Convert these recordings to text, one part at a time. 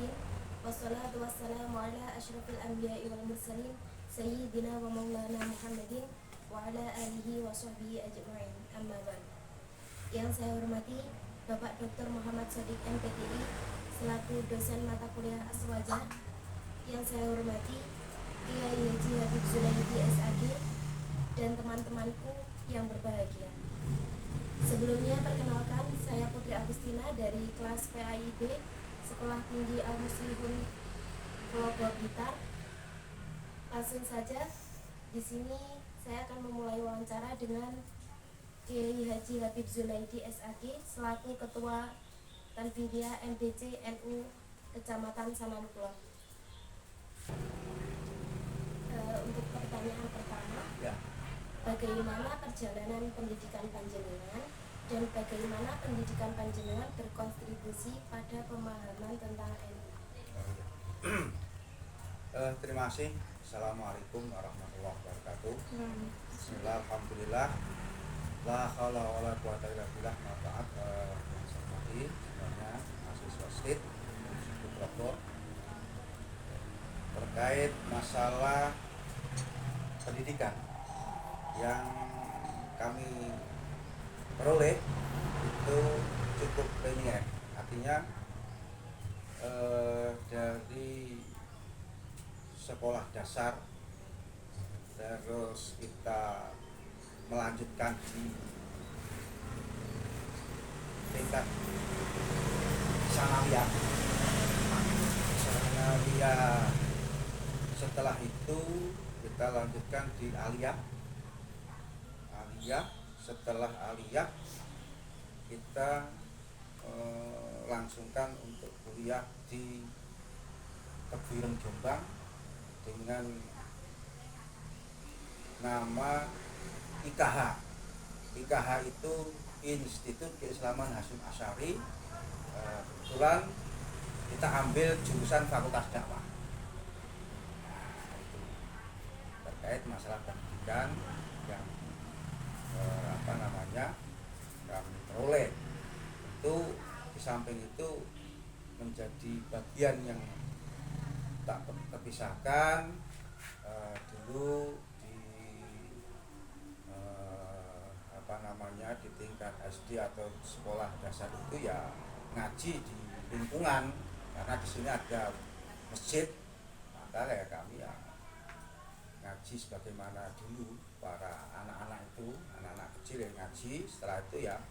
Waddin. Wassalatu wassalamu ala asyrafil anbiya'i wal mursalin Sayyidina wa maulana Muhammadin wa ala alihi wa sahbihi ajma'in. Amma ba'd. Yang saya hormati Bapak Dr. Muhammad Shadiq MPTI selaku dosen mata kuliah Aswaja. Yang saya hormati Kiai Haji Habib Zulaidi SAG dan teman-temanku yang berbahagia. Sebelumnya perkenalkan, saya Putri Agustina dari kelas PAIB Sekolah Tinggi Al Muslihun Pulau Blitar. Langsung saja, di sini saya akan memulai wawancara dengan Kiai Haji Habib Zulaidi SAG selaku Ketua Tanfidiyah MDC NU Kecamatan Samankulon. Untuk pertanyaan pertama, bagaimana perjalanan pendidikan panjenengan dan bagaimana pendidikan panjenengan berkontribusi pada pemahaman tentang NU? Terima kasih. Assalamualaikum warahmatullahi wabarakatuh. Bismillah, alhamdulillah. La haula wala quwata illa billah. Maaf, yang saya hormati semuanya mahasiswa STIT Putra terkait masalah pendidikan yang kami peroleh itu cukup linear, artinya dari sekolah dasar terus kita melanjutkan di tingkat sanawiyah. Setelah itu kita lanjutkan di aliyah. Setelah aliyah kita langsungkan untuk kuliah di Tebuireng Jombang dengan nama IKH. IKH itu Institut Keislaman Hasyim Asy'ari. Kebetulan kita ambil jurusan Fakultas Dakwah. Itu terkait masalah pendidikan yang kami peroleh. Itu di samping itu menjadi bagian yang tak terpisahkan. Dulu di tingkat SD atau sekolah dasar itu ya ngaji di lingkungan, karena di sini ada masjid, maka kayak kami ya ngaji sebagaimana dulu para anak-anak kecil yang ngaji. Setelah itu ya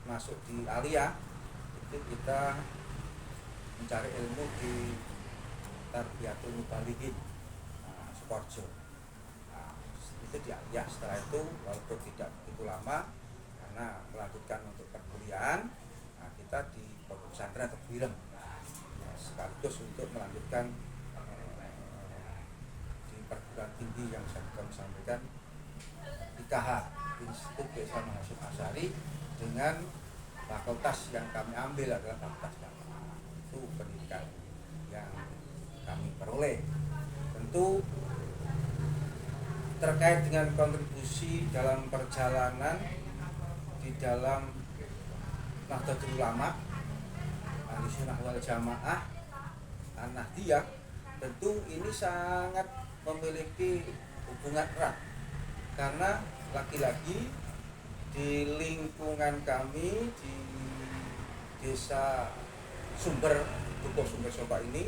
masuk di aliyah, itu kita mencari ilmu di Tarbiyatul Mubalighin Sukoharjo. Itu di aliyah. Setelah itu walaupun tidak begitu lama karena melanjutkan untuk perkuliahan, kita di Pondok Pesantren Tebuireng sekaligus untuk melanjutkan di perguruan tinggi yang saya sampaikan IKH, Institut Keislaman Hasyim Asy'ari, dengan fakultas yang kami ambil adalah Fakultas Dakwah. Itu pendidikan yang kami peroleh. Tentu terkait dengan kontribusi dalam perjalanan di dalam Nahdlatul Ulama Ahlussunnah wal Jamaah An-Nahdliyah, tentu ini sangat memiliki hubungan erat, karena lagi-lagi di lingkungan kami di desa Dukuh Sumber Soba ini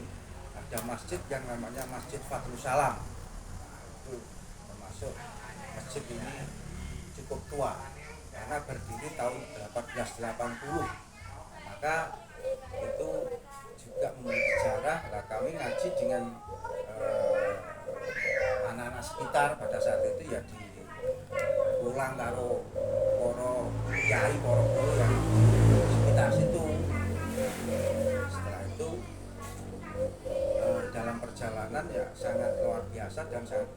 ada masjid yang namanya Masjid Fadlus Salam. Itu termasuk masjid ini cukup tua karena berdiri tahun 1880. Maka itu juga memiliki sejarah. Kami ngaji dengan anak-anak sekitar pada saat itu ya di pulang karo poro kiai, poro guru yang sekitar situ. Setelah itu dalam perjalanan ya sangat luar biasa dan sangat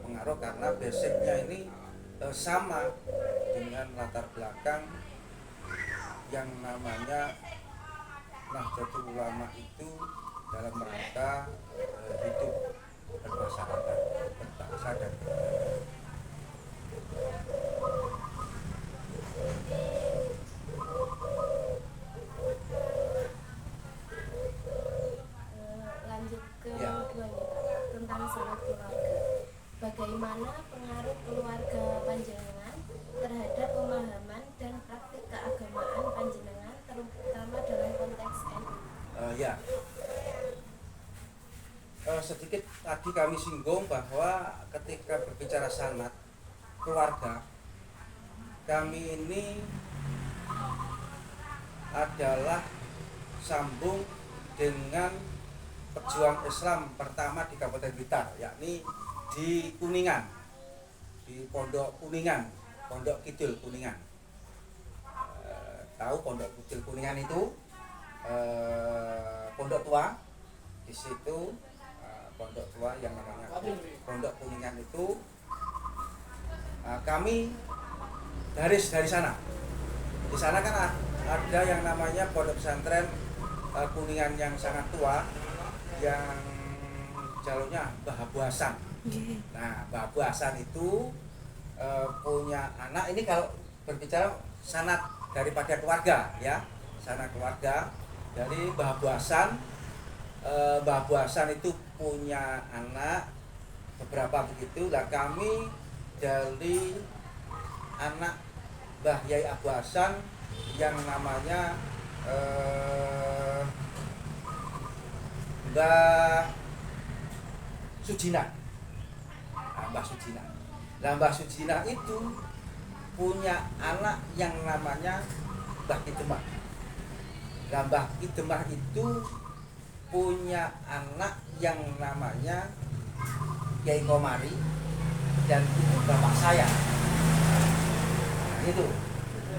pengaruh, karena basicnya ini sama dengan latar belakang yang namanya Nahdlatul Ulama itu dalam rangka hidup bermasyarakat, berbangsa dan sedikit tadi kami singgung bahwa ketika berbicara sanad keluarga, kami ini adalah sambung dengan pejuang Islam pertama di Kabupaten Blitar, yakni di Kuningan, di Pondok Kuningan, Pondok Kidul Kuningan. Tahu Pondok Kidul Kuningan itu pondok tua. Di situ pondok tua yang namanya Pondok Kuningan itu kami dari sana. Di sana kan ada yang namanya pondok pesantren Kuningan yang sangat tua, yang jalurnya Mbah Abu Hasan. Nah, Mbah Abu Hasan itu punya anak. Ini kalau berbicara sanad daripada keluarga, ya, sanad keluarga dari Mbah Abu Hasan. Mbah Abu Hasan itu punya anak beberapa begitu. Lah kami dari anak Mbah Yai Abu Hasan yang namanya Mbah Sujina. Mbah Sujina. Nah, Mbah Sujina itu punya anak yang namanya Mbah Kidemah. Nah, Mbah Kidemah itu punya anak yang namanya Kiai Komari, dan itu bapak saya. Nah,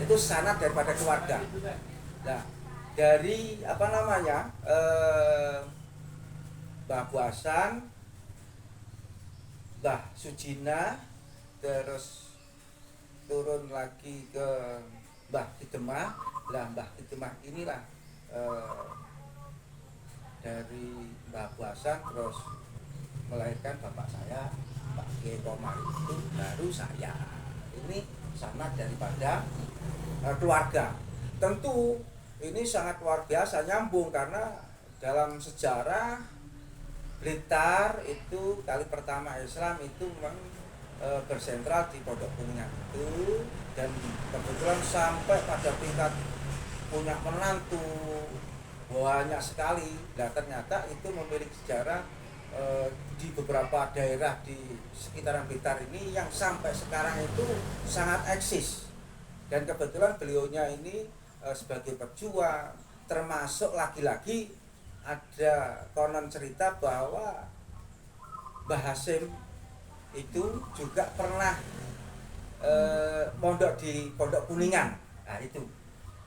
itu sanad daripada keluarga. Nah, dari Mbah Abu Hasan, Mbah Sujina, terus turun lagi ke Mbah Kidemah. Lah Mbah Kidemah inilah dari Mbah Abu Hasan terus melahirkan bapak saya, Pak Kiai Komar, itu baru saya. Ini sanad daripada keluarga. Tentu ini sangat luar biasa nyambung, karena dalam sejarah Blitar itu kali pertama Islam itu memang bersentral di Pondok Kuningan itu, dan kebetulan sampai pada tingkat punya menantu banyak sekali. Nah, ternyata itu memiliki sejarah di beberapa daerah di sekitaran Blitar ini yang sampai sekarang itu sangat eksis. Dan kebetulan beliaunya ini sebagai pejuang, termasuk lagi-lagi ada konon cerita bahwa Mbah Hasim itu juga pernah mondok di Pondok Kuningan. Nah, itu.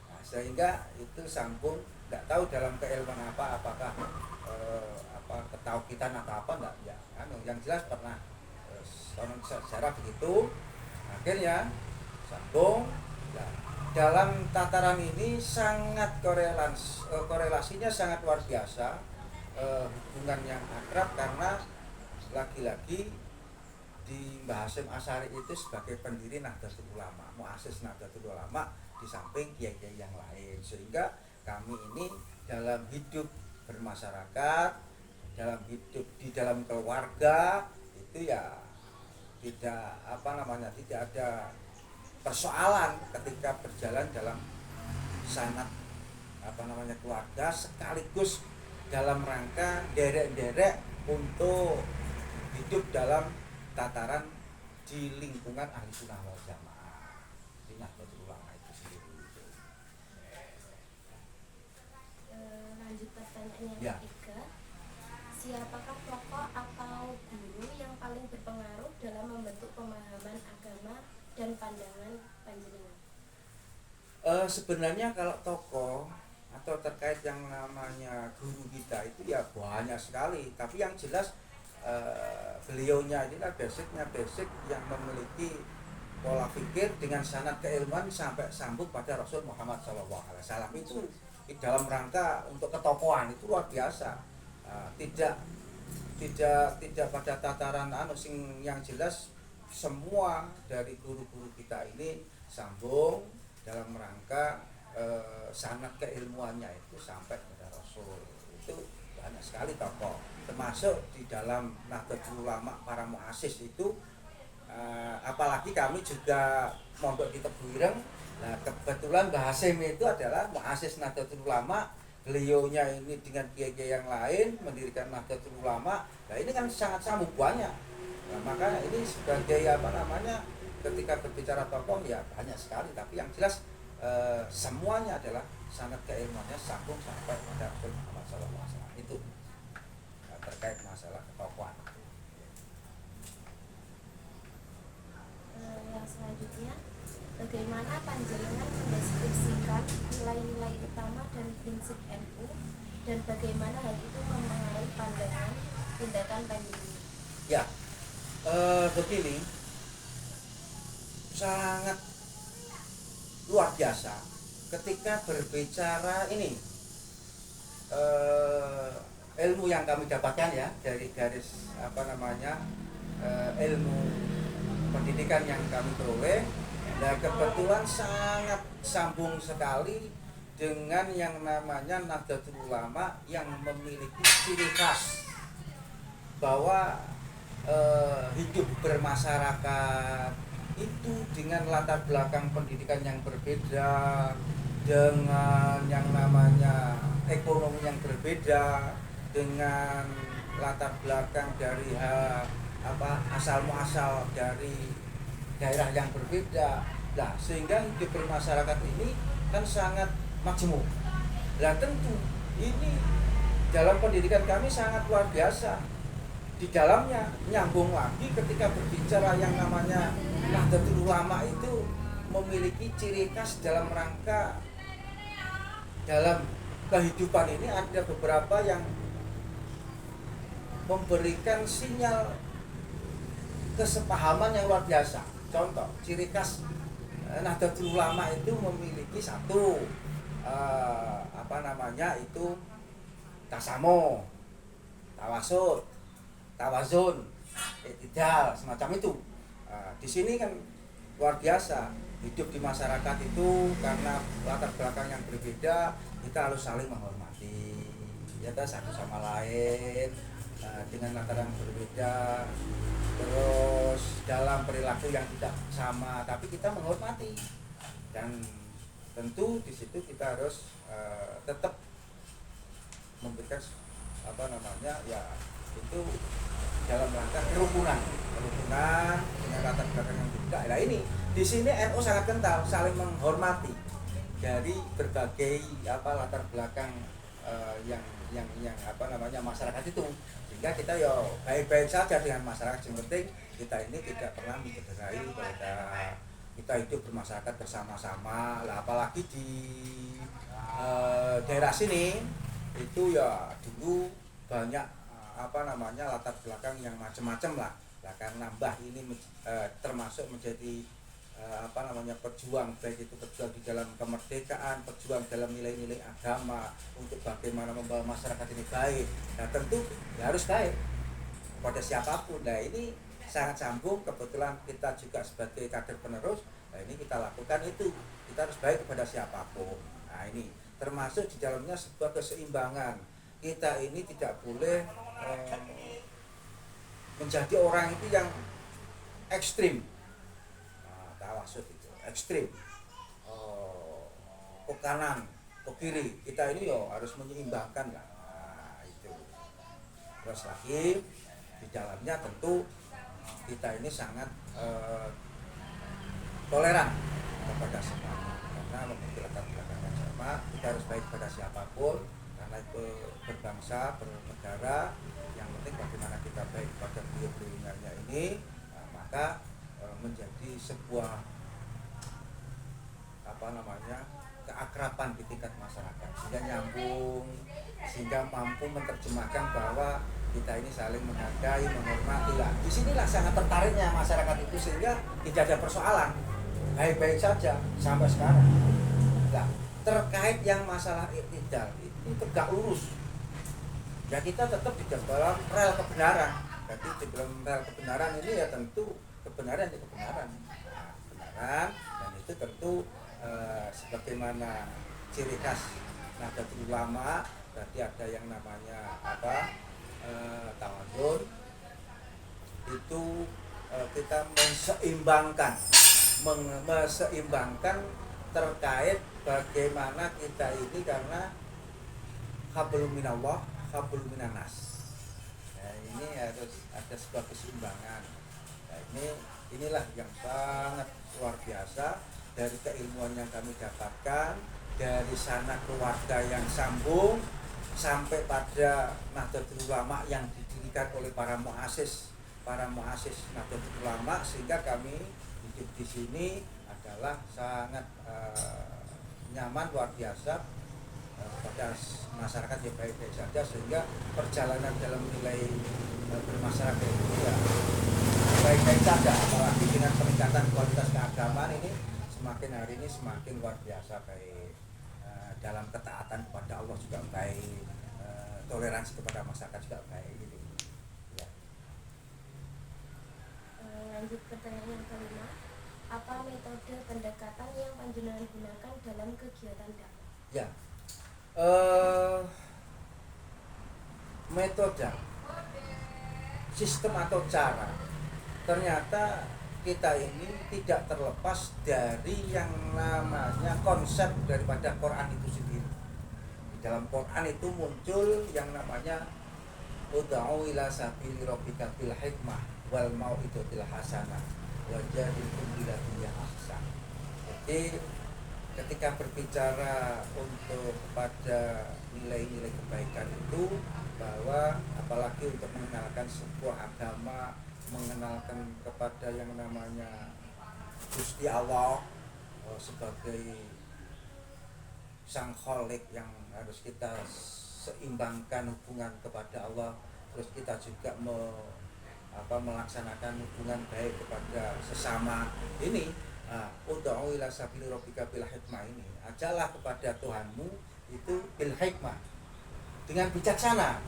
Nah, sehingga itu sambung. Nggak tahu dalam keilmuan apakah ketauhidan atau apa, enggak ya. Yang jelas pernah konon sejarah begitu. Akhirnya sambung. Nah, dalam tataran ini sangat korelasinya sangat luar biasa, hubungan yang akrab, karena lagi-lagi di Mbah Hasim Asy'ari itu sebagai pendiri Nahdlatul Ulama, muassis Nahdlatul Ulama, di samping kiai-kiai yang lain. Sehingga kami ini dalam hidup bermasyarakat, dalam hidup di dalam keluarga itu ya tidak tidak ada persoalan ketika berjalan dalam sanad keluarga, sekaligus dalam rangka derek-derek untuk hidup dalam tataran di lingkungan ahli sunnah wal jamaah di Nahdlatul Ulama itu sendiri. Lanjut pertanyaan Ya. yang ketiga, siapakah tokoh atau guru yang paling berpengaruh dalam membentuk pemahaman agama dan pandangan panjenengan? Sebenarnya kalau tokoh atau terkait yang namanya guru kita itu ya banyak sekali, tapi yang jelas beliaunya inilah basic yang memiliki pola pikir dengan sanad keilmuan sampai sambung pada Rasul Muhammad SAW. Itu di dalam rangka untuk ketokohan itu luar biasa. Tidak pada tataran yang jelas, semua dari guru-guru kita ini sambung dalam rangka sanad keilmuannya itu sampai pada Rasul. Itu banyak sekali tokoh, termasuk di dalam Nahdlatul Ulama para muassis itu. Apalagi kami juga mondok di Tebuireng. Nah, kebetulan Mbah Hasim itu adalah muassis Nahdlatul Ulama beliaunya ini dengan kiai-kiai yang lain mendirikan Nahdlatul Ulama. Nah ini kan sangat sambung banyak. Nah, maka ini sebagai apa namanya, ketika berbicara tokoh ya banyak sekali, tapi yang jelas semuanya adalah sangat keilmuannya sambung sampai pada masalah itu. Nah, terkait masalah ketokohan. Yang selanjutnya, bagaimana panjenengan mendeskripsikan nilai-nilai utama dan prinsip NU, dan bagaimana hal itu mempengaruhi pandangan tindakan panjenengan? Ya, begini, sangat luar biasa ketika berbicara ini ilmu yang kami dapatkan ya dari garis apa namanya ilmu pendidikan yang kami peroleh. Dan kebetulan sangat sambung sekali dengan yang namanya Nahdlatul Ulama yang memiliki ciri khas bahwa hidup bermasyarakat itu dengan latar belakang pendidikan yang berbeda, dengan yang namanya ekonomi yang berbeda, dengan latar belakang dari asal muasal dari daerah yang berbeda. Nah, sehingga hidup bermasyarakat ini kan sangat majemuk. Nah, tentu ini dalam pendidikan kami sangat luar biasa. Di dalamnya nyambung lagi ketika berbicara yang namanya Nahdlatul Ulama itu memiliki ciri khas dalam rangka dalam kehidupan ini ada beberapa yang memberikan sinyal kesepahaman yang luar biasa. Contoh, ciri khas Nahdlatul Ulama itu memiliki satu itu tasamo, tawasud, tawazun, iktidal, semacam itu. Di sini kan luar biasa, hidup di masyarakat itu karena latar belakang yang berbeda, kita harus saling menghormati ya satu sama lain dengan latar yang berbeda. Terus dalam perilaku yang tidak sama, tapi kita menghormati, dan tentu di situ kita harus tetap memberikan itu dalam rangka kerukunan dengan latar belakang yang berbeda. Nah ini di sini NU sangat kental saling menghormati dari berbagai latar belakang yang masyarakat itu, sehingga kita baik-baik saja dengan masyarakat. Yang penting kita ini tidak pernah mencederai pada kita hidup bermasyarakat bersama-sama. Lah apalagi di daerah sini itu ya dulu banyak latar belakang yang macam-macam lah. Karena Mbah ini termasuk menjadi pejuang, baik itu pejuang di dalam kemerdekaan, pejuang dalam nilai-nilai agama untuk bagaimana membawa masyarakat ini baik. Nah tentu ya harus baik pada siapapun. Nah ini sangat sambung, kebetulan kita juga sebagai kader penerus. Nah ini kita lakukan itu, kita harus baik kepada siapapun. Nah ini termasuk di dalamnya sebuah keseimbangan. Kita ini tidak boleh menjadi orang itu yang ekstrim. Tawasud itu ekstrim, ke kanan, ke kiri. Kita ini harus menyeimbangkan lah. Itu. Terus lagi di dalamnya tentu kita ini sangat toleran kepada semua, karena memiliki latar belakang yang sama. Kita harus baik kepada siapapun, karena itu berbangsa, bernegara. Yang penting bagaimana kita baik kepada beliau-beliaunya ini, maka menjadi sebuah keakraban di tingkat masyarakat, sehingga nyambung, sehingga mampu menerjemahkan bahwa kita ini saling menghargai, menghormati lah. Disinilah sangat tertariknya masyarakat itu, sehingga tidak ada persoalan, baik-baik saja sampai sekarang. Nah, terkait yang masalah iktidal itu tegak lurus. Ya kita tetap di dalam rel kebenaran. Jadi di dalam rel kebenaran ini ya tentu kebenaran itu kebenaran, dan itu tentu sebagaimana ciri khas Nahdlatul Ulama. Berarti ada yang namanya tawadun, itu kita meseimbangkan terkait bagaimana kita ini, karena hablum minallah, hablum minannas. Nah, ini harus ada sebuah keseimbangan. Nah, inilah yang sangat luar biasa dari keilmuan yang kami dapatkan dari sana keluarga yang sambung sampai pada Nahdlatul Ulama yang didirikan oleh para muassis Nahdlatul Ulama, sehingga kami hidup di sini adalah sangat nyaman luar biasa kepada masyarakat yang baik-baik saja, sehingga perjalanan dalam nilai bermasyarakat itu ya baik-baik saja, apalagi dengan peningkatan kualitas keagamaan ini semakin hari ini semakin luar biasa, baik dalam ketaatan kepada Allah juga baik, toleransi kepada masyarakat juga baik gitu. Ya. Lanjut pertanyaan yang kelima, apa metode pendekatan yang panjenengan gunakan dalam kegiatan dakwah? Ya, metode, sistem atau cara, ternyata kita ini tidak terlepas dari yang namanya konsep daripada Quran itu sendiri. Di dalam Quran itu muncul yang namanya ud'u ila sabili rabbika bil hikmah wal mau'izatil hasanah wajadilhum billahi ahsan. Jadi ketika berbicara untuk kepada nilai-nilai kebaikan itu, bahwa apalagi untuk mengenalkan sebuah agama, mengenalkan kepada yang namanya Gusti Allah sebagai Sang Khalik yang harus kita seimbangkan hubungan kepada Allah, terus kita juga melaksanakan hubungan baik kepada sesama ini. Ud'u ila sabili rabbika bil hikmah ini, ajalah kepada Tuhanmu itu bil hikmah, dengan bijaksana.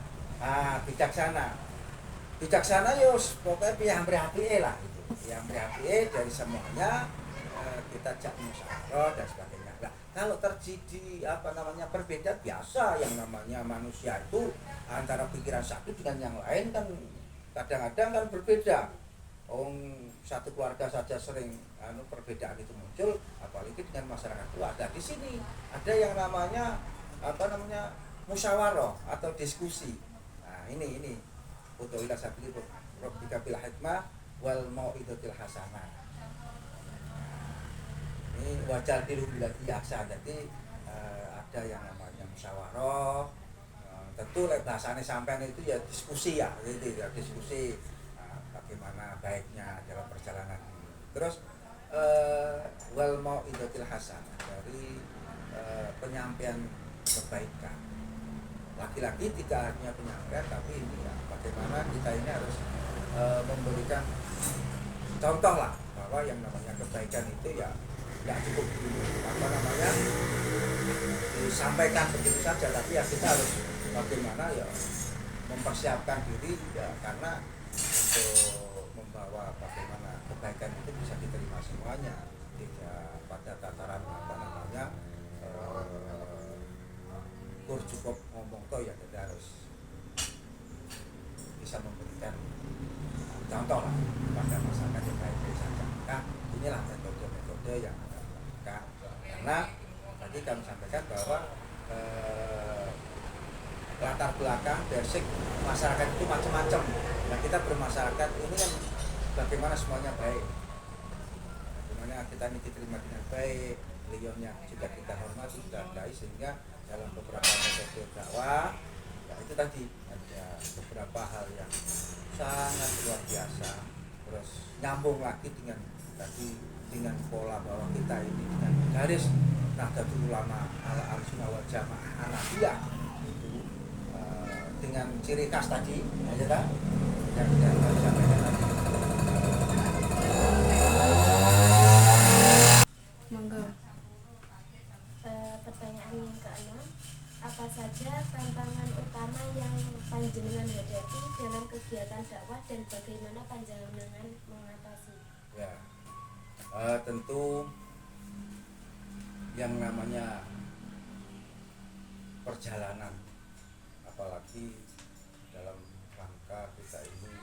Bijaksana yos pokoknya piyang prihapi lah gitu. Yang prihapi dari semuanya, kita jak musyawarah dan sebagainya. Nah, kalau terjadi perbedaan biasa, yang namanya manusia itu antara pikiran satu dengan yang lain kan kadang-kadang kan berbeda. Satu keluarga saja sering perbedaan itu muncul, apalagi dengan masyarakat tua. Nah, di sini ada yang namanya musyawarah atau diskusi. Nah, ini ud'u ila sabili rabbika bil hikmah wal mau'izatil hasanah. Ini wajadilhum billahi ahsan. Jadi ada yang namanya musyawarah. Tentu bahasane sampean itu ya diskusi ya, gitu ya, diskusi bagaimana baiknya dalam perjalanan ini. Terus wal mau'izatil hasanah, dari penyampaian kebaikan. Laki-laki tidak hanya penyampaian, tapi ini ya, bagaimana kita ini harus memberikan contoh lah, bahwa yang namanya kebaikan itu ya tidak cukup disampaikan begitu saja, tapi ya kita harus bagaimana ya mempersiapkan diri ya, karena untuk membawa bagaimana kebaikan itu bisa diterima semuanya, tidak pada tataran cukup ngomong toh ya, kita harus bisa memberikan contoh lah pada masyarakat yang baik-baik saja. Nah, inilah metode-metode yang ada lakukan. Karena tadi kami sampaikan bahwa latar belakang basic masyarakat itu macam-macam. Nah, kita bermasyarakat ini kan bagaimana semuanya baik, bagaimana kita ini diterima dengan baik, beliaunya juga kita hormati, kita hargai, sehingga dalam beberapa metode dakwah ya itu tadi ada beberapa hal yang sangat luar biasa. Terus nyambung lagi dengan pola bahwa kita ini dengan garis Nahdlatul Ulama ala al-sunnah wal jamaah Hanafiyah itu dengan ciri khas tadi aja kan yang kita sampaikan tadi. Monggo. Pertanyaan yang keenam, apa saja tantangan utama yang panjenengan hadapi dalam kegiatan dakwah dan bagaimana panjenengan mengatasi? Ya, tentu yang namanya perjalanan, apalagi dalam rangka kita ini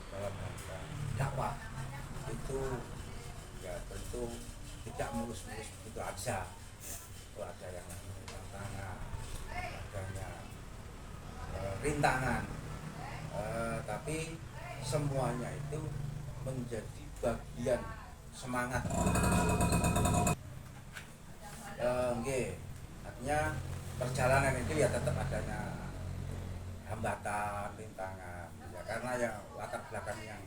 dalam rangka dakwah itu ya tentu tidak mulus-mulus begitu aja. Itu ada yang namanya tantangan, adanya rintangan, tapi semuanya itu menjadi bagian semangat. Artinya perjalanan itu ya tetap adanya hambatan, rintangan, ya karena ya latar belakang yang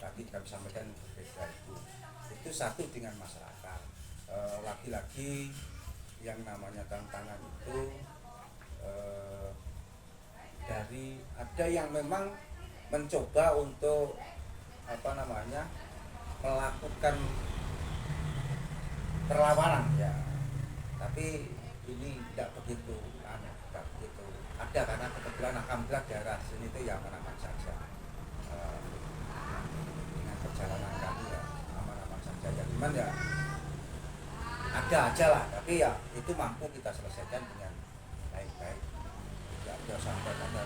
tadi kami sampaikan berbeda itu satu dengan masyarakat. Lagi-lagi yang namanya tantangan itu dari ada yang memang mencoba untuk melakukan perlawanan ya, tapi ini tidak begitu ada karena kebetulan alhamdulillah daerah sini itu ya aman-aman saja. Dengan perjalanan kami ya aman-aman saja ya, cuman ya ada aja lah, tapi ya itu mampu kita selesaikan dengan baik-baik, tidak sampai ada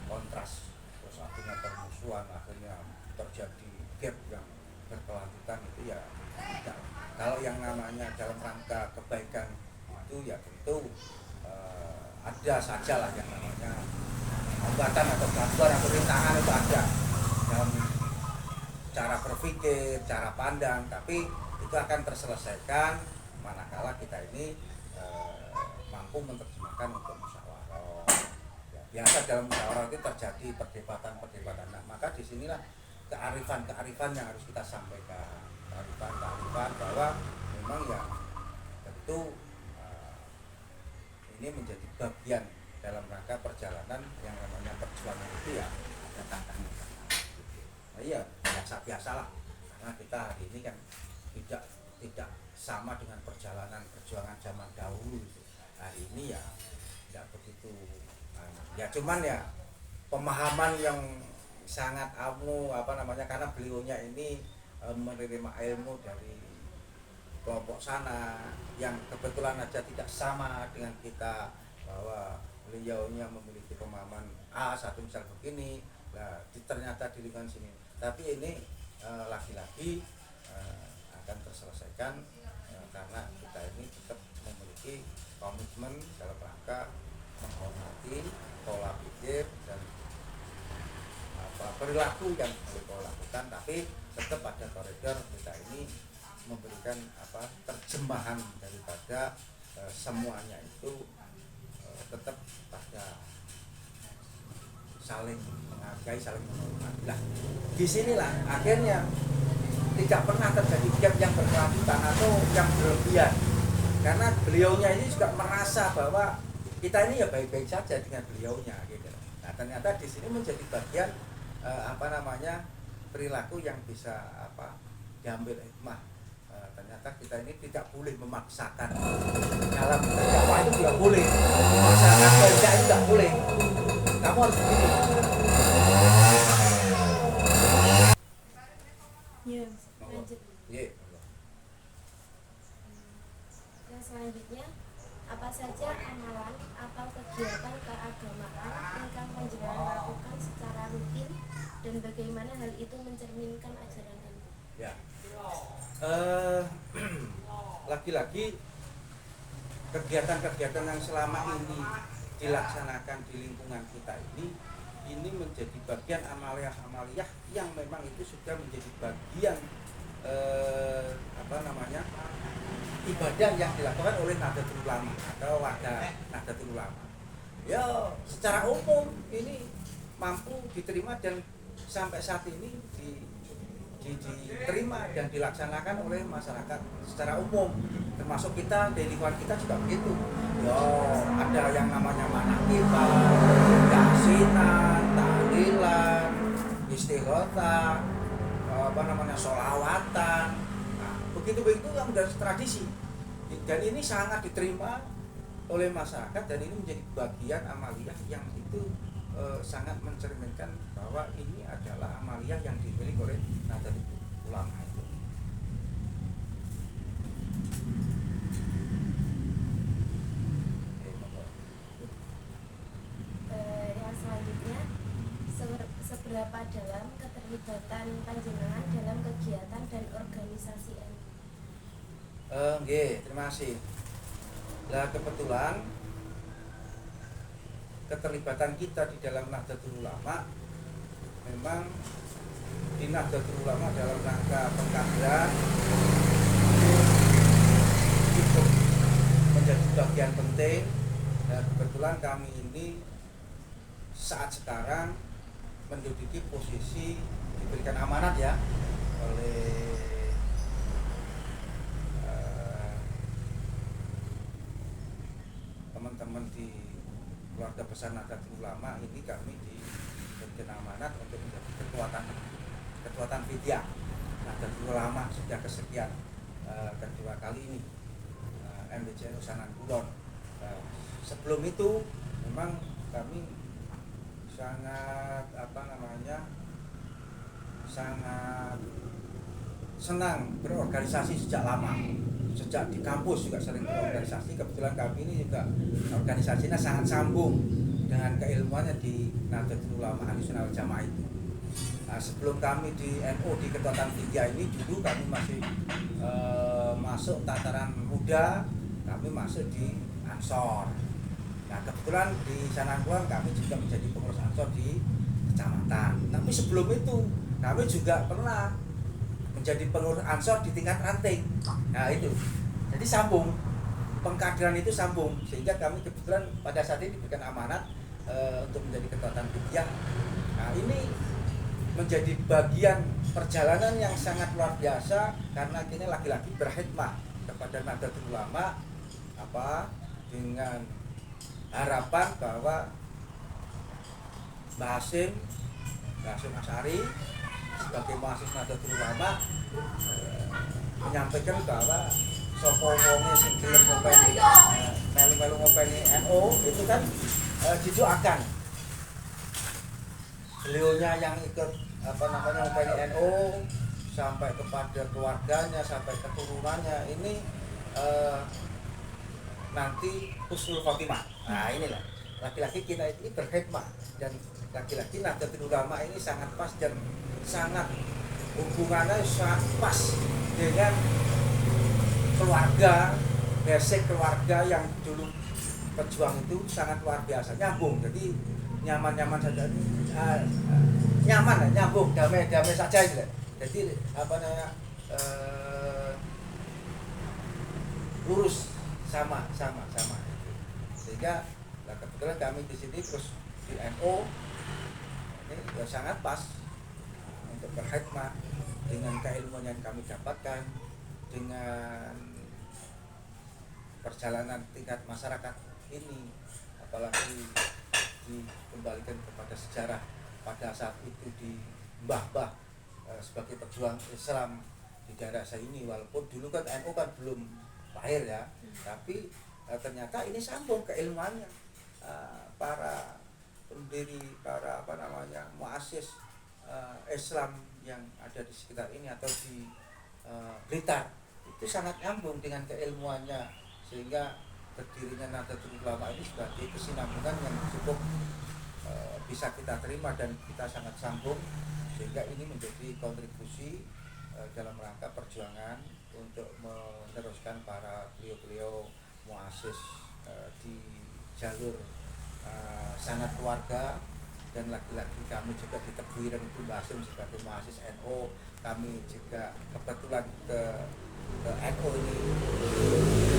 kontras terus akhirnya permusuhan, akhirnya terjadi gap yang berkelanjutan, itu ya tidak. Kalau yang namanya dalam rangka kebaikan itu ya tentu ada saja lah yang namanya hambatan atau gangguan atau rintangan, itu ada dalam cara berpikir, cara pandang, tapi itu akan terselesaikan manakala kita ini mampu menerjemahkan untuk musyawarah. Ya, biasa dalam musyawarah itu terjadi perdebatan. Nah, maka disinilah kearifan yang harus kita sampaikan, kearifan bahwa memang ya tentu ini menjadi bagian dalam rangka perjalanan yang namanya perjuangan itu ya ada tantangan. Nah, iya biasa lah, karena kita hari ini kan tidak sama dengan perjalanan perjuangan zaman dahulu. Hari ini ya tidak begitu ya, cuman ya pemahaman yang sangat karena beliaunya ini menerima ilmu dari kelompok sana yang kebetulan aja tidak sama dengan kita, bahwa beliaunya memiliki pemahaman satu misal begini, nah ternyata di lingkungan sini, tapi ini lagi-lagi akan terselesaikan karena kita ini tetap memiliki komitmen dalam rangka menghormati pola pikir dan perilaku yang boleh lakukan, tapi tetap ada koridor kita ini memberikan terjemahan daripada semuanya itu tetap pada saling menghargai, saling menghormati. Nah, disinilah akhirnya tidak pernah terjadi gap yang berkelanjutan atau yang berlebihan, karena beliaunya ini juga merasa bahwa kita ini ya baik-baik saja dengan beliaunya gitu. Nah, ternyata di sini menjadi bagian perilaku yang bisa diambil hikmah. Ternyata kita ini tidak boleh memaksakan dalam berdakwah, itu tidak boleh memaksakan kerja, itu tidak boleh, kamu harus begini. Ya, lanjut. Yang selanjutnya, apa saja amalan atau kegiatan keagamaan yang panjenengan lakukan secara rutin dan bagaimana hal itu mencerminkan ajaran Anda? Ya. Lagi-lagi kegiatan-kegiatan yang selama ini dilaksanakan di lingkungan kita ini menjadi bagian amaliyah yang memang itu sudah menjadi bagian ibadah yang dilakukan oleh Nahdlatul Ulama atau warga Nahdlatul Ulama. Ya, secara umum ini mampu diterima dan sampai saat ini diterima dan dilaksanakan oleh masyarakat secara umum, termasuk kita di lingkungan kita juga begitu. Ya, ada yang namanya manakiban, yasinan, tahlilan, istighotsah, sholawatan. Nah, begitu kan sudah tradisi, dan ini sangat diterima oleh masyarakat, dan ini menjadi bagian amaliyah yang itu sangat mencerminkan bahwa ini adalah amaliyah yang dimiliki oleh Nahdlatul Ulama itu. Yang selanjutnya, seberapa dalam keterlibatan panjenengan dalam kegiatan dan organisasi NU? Terima kasih. Nah, kebetulan keterlibatan kita di dalam Nahdlatul Ulama, memang di Nahdlatul Ulama dalam rangka pengkaderan cukup menjadi bagian penting. Dan kebetulan kami ini saat sekarang menduduki posisi diberikan amanat ya oleh teman-teman di keluarga besar Nahdlatul Ulama. Ini kami diberikan amanat untuk menjadi kekuatan Fidyah Nahdlatul Ulama sudah kesekian kedua kali ini, MBCN Nusanan Kulon. Sebelum itu memang kami sangat sangat senang berorganisasi sejak lama. Sejak di kampus juga sering berorganisasi. Kebetulan kami ini juga organisasinya sangat sambung dengan keilmuannya di Nahdlatul Ulama Ahlussunnah wal Jamaah itu. Nah, sebelum kami di NU di Kekuatan Fidyah ini, dulu kami masih masuk tataran muda, kami masuk di Ansor. Nah, kebetulan di Sanangkuang kami juga menjadi pengurus Ansor di kecamatan. Tapi sebelum itu kami juga pernah menjadi pengurus Ansor di tingkat ranting. Nah, itu. Jadi sambung. Pengkaderan itu sambung, sehingga kami kebetulan pada saat ini diberikan amanat untuk menjadi Kekuatan Fidyah. Nah, ini menjadi bagian perjalanan yang sangat luar biasa, karena kini lagi-lagi berkhidmat kepada Nahdlatul Ulama dengan harapan bahwa Mbah Hasyim Asy'ari sebagai muassis Nahdlatul Ulama menyampaikan bahwa sapa wonge sing gelem ngopeni melu-melu ngopeni NU itu kan didoakan. Beliaunya yang ikut ngopeni NU sampai kepada keluarganya, sampai keturunannya ini nanti husnul khotimah. Nah, inilah laki-laki kita ini berkhidmat, dan laki-laki Nahdlatul Ulama ini sangat pas dan sangat hubungannya sangat pas dengan keluarga, basic keluarga yang dulu pejuang itu sangat luar biasa, nyambung. Jadi nyaman-nyaman saja, nyaman, nyambung, damai-damai saja gitu. Jadi lurus sama sehingga kebetulan kami di sini terus di NU ini ya sangat pas untuk berkhidmat dengan keilmuan yang kami dapatkan, dengan perjalanan tingkat masyarakat ini, apalagi dikembalikan kepada sejarah pada saat itu di mbah-mbah sebagai pejuang Islam di daerah saya ini. Walaupun dulu kan NU kan belum lahir ya, tapi ternyata ini sambung keilmuannya. Para pendiri, para muassis Islam yang ada di sekitar ini atau di Blitar itu sangat nyambung dengan keilmuannya, sehingga berdirinya Nahdlatul Ulama ini sebagai kesinambungan yang cukup bisa kita terima dan kita sangat sambung, sehingga ini menjadi kontribusi dalam rangka perjuangan untuk meneruskan para beliau-beliau muassis di jalur sanad keluarga. Dan lagi-lagi kami juga ditetapkan itu Mbah Hasyim sebagai muassis NU. Kami juga kebetulan ke NU ini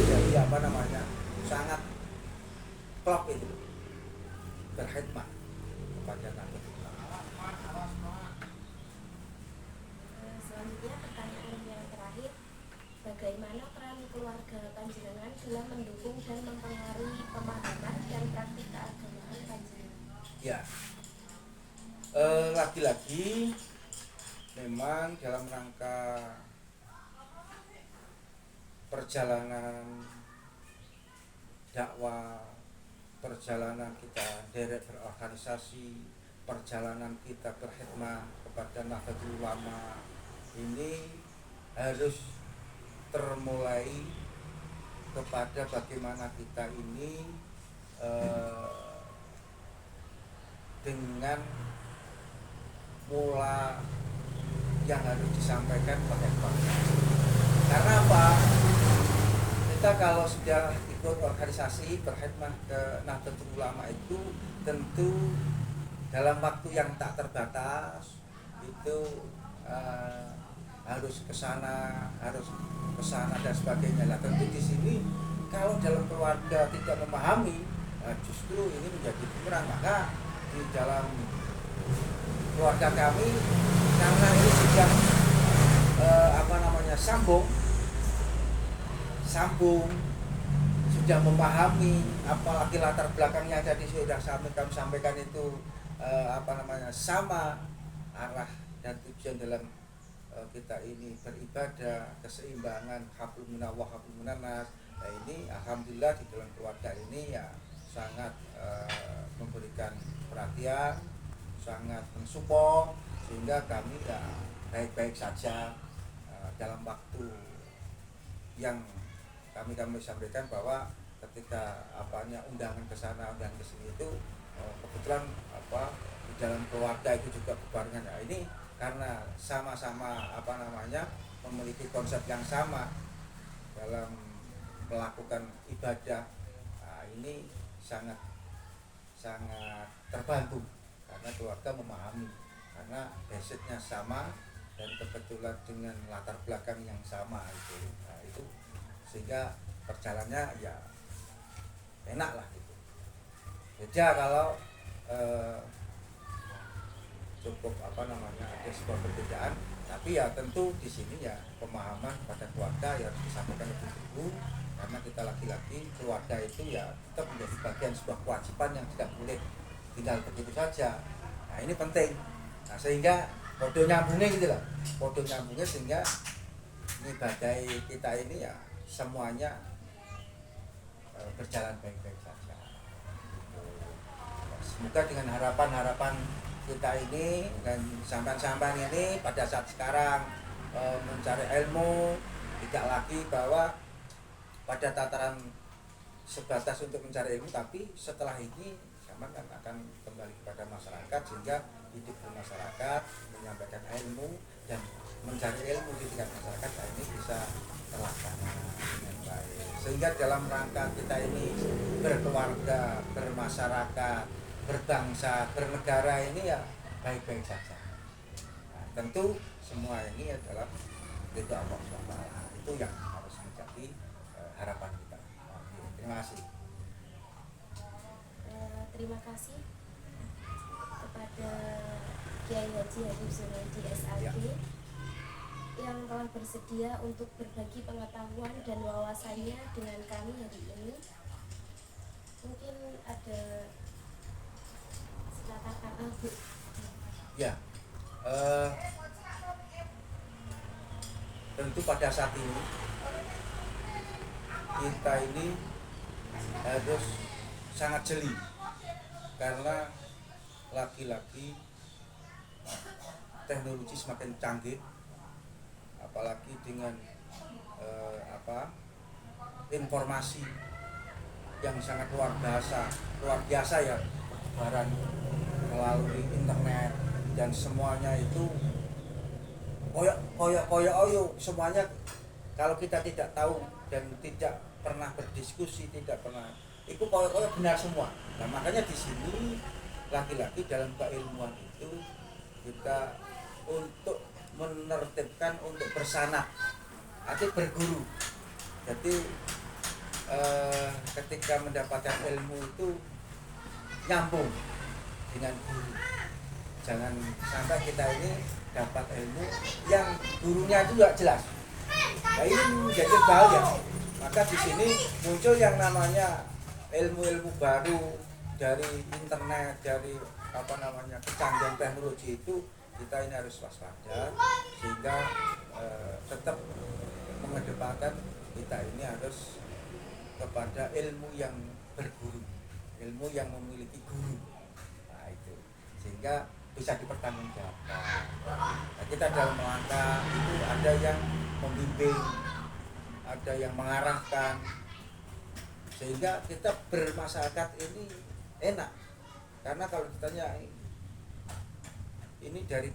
jadi sangat klop itu berkhidmat kepada Nahdlatul Ulama. Selanjutnya pertanyaan yang terakhir, bagaimana peran keluarga panjenengan dalam mendukung dan mempengaruhi pemahaman dan praktik keagamaan panjenengan? Ya, lagi-lagi memang dalam rangka perjalanan dakwah, perjalanan kita derek berorganisasi, perjalanan kita berkhidmat kepada Nahdlatul Ulama ini harus termulai kepada bagaimana kita ini dengan mula yang harus disampaikan pakai keluarga. Karena apa? kita kalau sudah ikut organisasi berkhidmat ke Nahdlatul Ulama itu tentu dalam waktu yang tak terbatas itu harus ke sana dan sebagainya. Lah tentu di sini kalau dalam keluarga tidak memahami, justru ini menjadi kurang. Maka di dalam keluarga kami karena ini sudah sambung sudah memahami, apalagi latar belakangnya tadi sudah kami sampaikan itu sama arah dan tujuan dalam kita ini beribadah, keseimbangan hablum minallah hablum minannas. Nah ini alhamdulillah di dalam keluarga ini ya sangat memberikan perhatian, sangat mensupport, sehingga kami ya baik-baik saja dalam waktu yang kami sampaikan bahwa ketika undangan ke sana dan ke sini itu kebetulan di dalam keluarga itu juga berbarengan. Nah, ini karena sama-sama memiliki konsep yang sama dalam melakukan ibadah. Nah, ini sangat terbantu karena keluarga memahami, karena basicnya sama dan kebetulan dengan latar belakang yang sama itu. Nah, itu sehingga perjalanannya ya enak lah gitu. Beda kalau cukup ada sebuah perbedaan, tapi ya tentu di sini ya pemahaman pada keluarga ya harus disampaikan lebih dulu, karena kita laki-laki, keluarga itu ya tetap menjadi bagian sebuah kewajiban yang tidak boleh tinggal begitu saja. Nah ini penting. Nah sehingga podo nyambungnya sehingga ibadah kita ini ya semuanya berjalan baik-baik saja. Semoga dengan harapan kita ini dan sampan-sampan ini pada saat sekarang mencari ilmu, tidak lagi bahwa pada tataran sebatas untuk mencari ilmu, tapi setelah ini sampan akan kembali kepada masyarakat, sehingga hidup di masyarakat, menyampaikan ilmu dan mencari ilmu di tingkat masyarakat. Nah, ini bisa terlaksana dengan baik, sehingga dalam rangka kita ini berkeluarga, bermasyarakat, berbangsa, bernegara ini ya baik-baik saja. Nah, tentu semua ini adalah ridho Allah SWT. Itu yang harus menjadi harapan kita. Terima kasih. Terima kasih kepada Kiai Haji Habib Zunaidi SAG yang telah bersedia untuk berbagi pengetahuan dan wawasannya dengan kami hari ini. Mungkin ada silakan Bu. Ya, tentu pada saat ini kita ini harus sangat jeli, karena lagi-lagi teknologi semakin canggih, apalagi dengan informasi yang sangat luar biasa ya, persebaran melalui internet dan semuanya itu koyo semuanya. Kalau kita tidak tahu dan tidak pernah berdiskusi, tidak pernah, itu koyo benar semua. Nah makanya di sini lagi-lagi dalam keilmuan itu kita untuk menertibkan, untuk bersanah, artinya berguru. Jadi ketika mendapatkan ilmu itu nyambung dengan guru. Jangan sampai kita ini dapat ilmu yang gurunya juga jelas. Nah ini menjadi bahaya. Maka di sini muncul yang namanya ilmu-ilmu baru dari internet, dari kecanggihan teknologi itu. Kita ini harus waspada, sehingga tetap mengedepankan kita ini harus kepada ilmu yang berguru, ilmu yang memiliki guru. Nah itu sehingga bisa dipertanggungjawabkan. Nah, kita dalam melangkah itu ada yang membimbing, ada yang mengarahkan, sehingga kita bermasyarakat ini enak. Karena kalau ditanya ini dari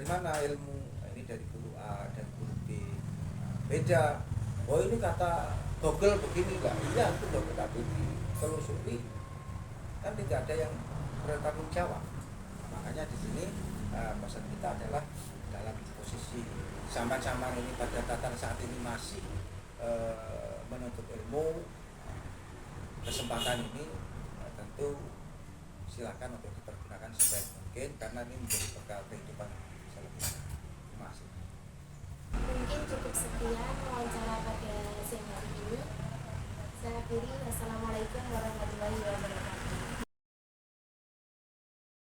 mana ilmu, ini dari guru A dan guru B, beda. Oh ini kata Google begini lah, iya itu Google, tapi ditelusuri kan tidak ada yang bertanggung jawab. Makanya di sini pesan kita adalah dalam posisi zaman-zaman ini pada tataran saat ini masih menuntut ilmu, kesempatan ini tentu silakan untuk dipergunakan sebaik mungkin karena ini menjadi bekal kehidupan selanjutnya. Terima kasih. Mungkin cukup sekian wawancara pada siang hari ini. Saya akhiri. Wassalamualaikum warahmatullahi wabarakatuh.